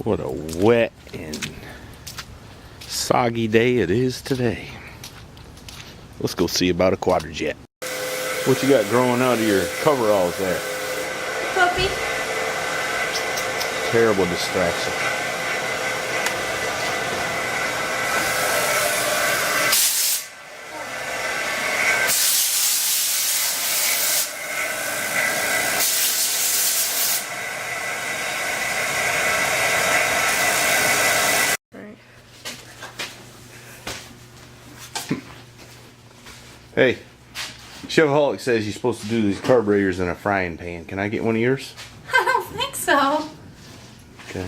What a wet and soggy day it is today. Let's go see about a quadrijet. What you got growing out of your coveralls there? Puppy. Terrible distraction. Hey, Chevaholic says you're supposed to do these carburetors in a frying pan. Can I get one of yours? I don't think so. Okay.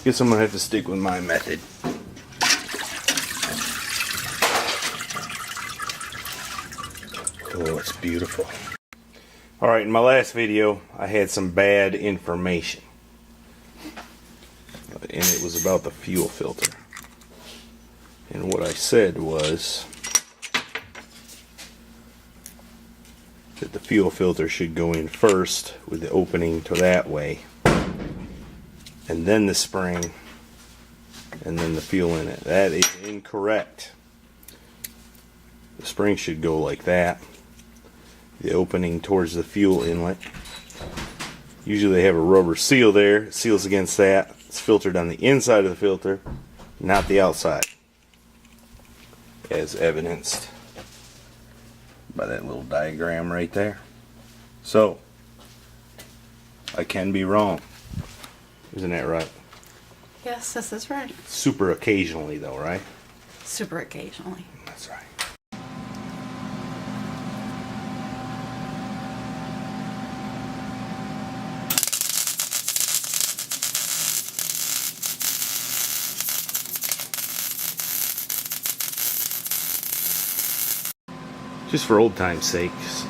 Guess I'm gonna have to stick with my method. Oh, it's beautiful. Alright, in my last video, I had some bad information. And it was about the fuel filter. And what I said was that the fuel filter should go in first with the opening to that way, and then the spring, and then the fuel in it. That is incorrect. The spring should go like that, the opening towards the fuel inlet. Usually they have a rubber seal there. It seals against that. It's filtered on the inside of the filter, not the outside, as evidenced by that little diagram right there. So, I can be wrong. Isn't that right? Yes, this is right. Super occasionally though, right? Super occasionally. That's right. Just for old time's sakes.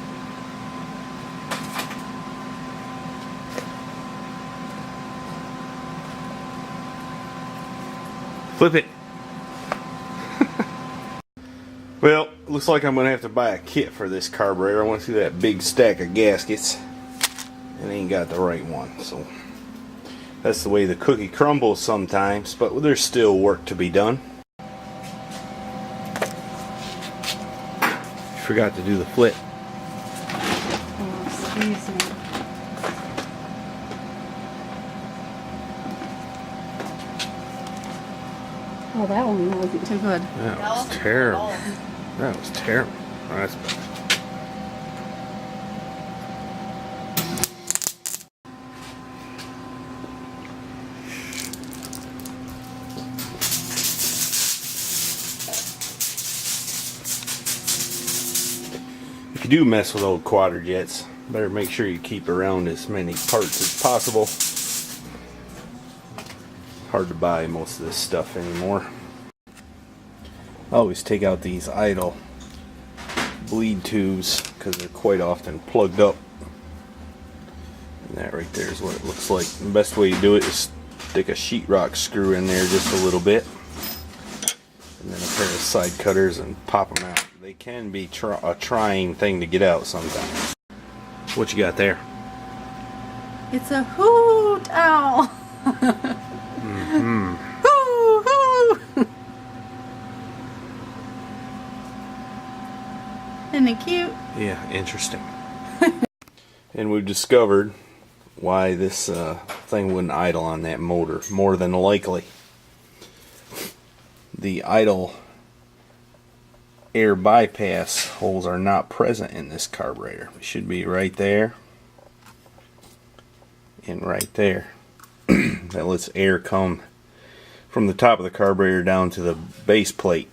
Flip it. Well, looks like I'm gonna have to buy a kit for this carburetor. I went through that big stack of gaskets and ain't got the right one. So that's the way the cookie crumbles sometimes, but there's still work to be done. Forgot to do the flip. Oh, excuse me. Oh, that one wasn't too good. That was terrible. That was terrible. Oh, that's better. If you do mess with old quadrijets, better make sure you keep around as many parts as possible. Hard to buy most of this stuff anymore. I always take out these idle bleed tubes because they're quite often plugged up. And that right there is what it looks like. The best way to do it is stick a sheetrock screw in there just a little bit, and then a pair of side cutters and pop them out. They can be a trying thing to get out sometimes. What you got there? It's a hoot owl. Mm-hmm. Hoo, hoo. Isn't it cute? Yeah, interesting. And we've discovered why this thing wouldn't idle on that motor, more than likely. The idle air bypass holes are not present in this carburetor. It should be right there and right there. That lets air come from the top of the carburetor down to the base plate.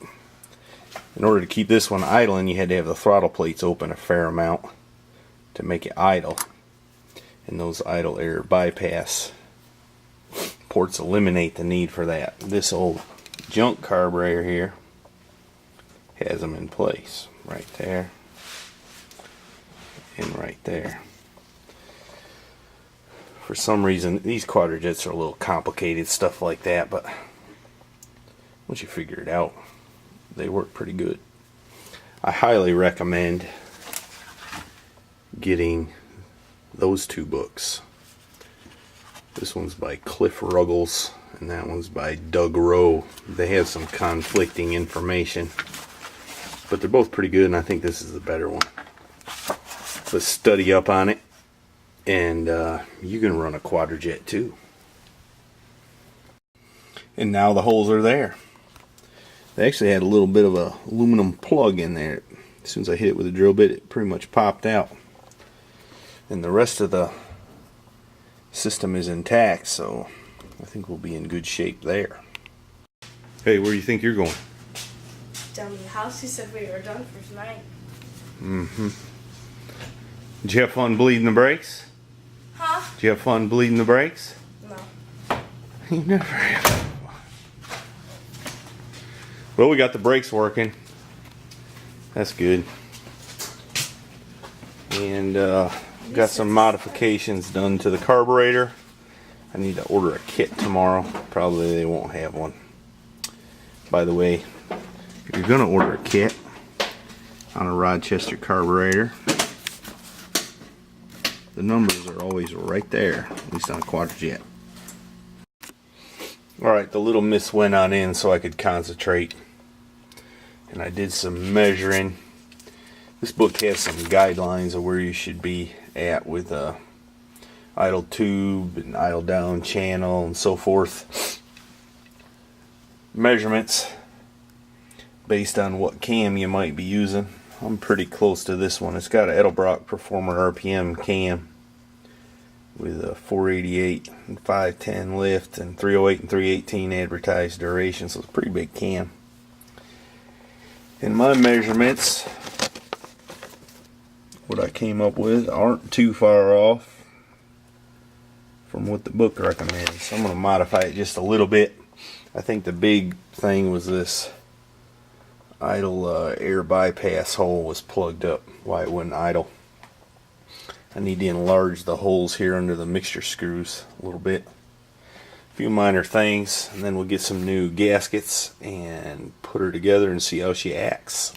In order to keep this one idling, you had to have the throttle plates open a fair amount to make it idle. And those idle air bypass ports eliminate the need for that. This old junk carburetor here has them in place right there and right there. For some reason these quadrijets are a little complicated, stuff like that, but once you figure it out, they work pretty good. I highly recommend getting those two books. This one's by Cliff Ruggles, and that one's by Doug Rowe. They have some conflicting information, but they're both pretty good, and I think this is the better one. Let's study up on it, and you can run a quadrajet too. And now the holes are there. They actually had a little bit of a aluminum plug in there. As soon as I hit it with a drill bit, it pretty much popped out. And the rest of the system is intact, so I think we'll be in good shape there. Hey, where do you think you're going? Down to the house. He said we were done for tonight. Did you have fun bleeding the brakes? Huh? Did you have fun bleeding the brakes? No. You never have. Well, we got the brakes working. That's good. And got some modifications done to the carburetor. I need to order a kit tomorrow. Probably they won't have one. By the way, if you're going to order a kit on a Rochester carburetor, the numbers are always right there, at least on a quadrajet. Alright, the little miss went on in so I could concentrate. And I did some measuring. This book has some guidelines of where you should be at with idle tube and idle down channel and so forth. Measurements based on what cam you might be using. I'm pretty close to this one. It's got an Edelbrock Performer RPM cam with a 488 and 510 lift and 308 and 318 advertised duration, so it's a pretty big cam. And my measurements, what I came up with, aren't too far off from what the book recommends. So I'm going to modify it just a little bit. I think the big thing was this idle air bypass hole was plugged up, why it wouldn't idle. I need to enlarge the holes here under the mixture screws a little bit. A few minor things, and then we'll get some new gaskets and put her together and see how she acts.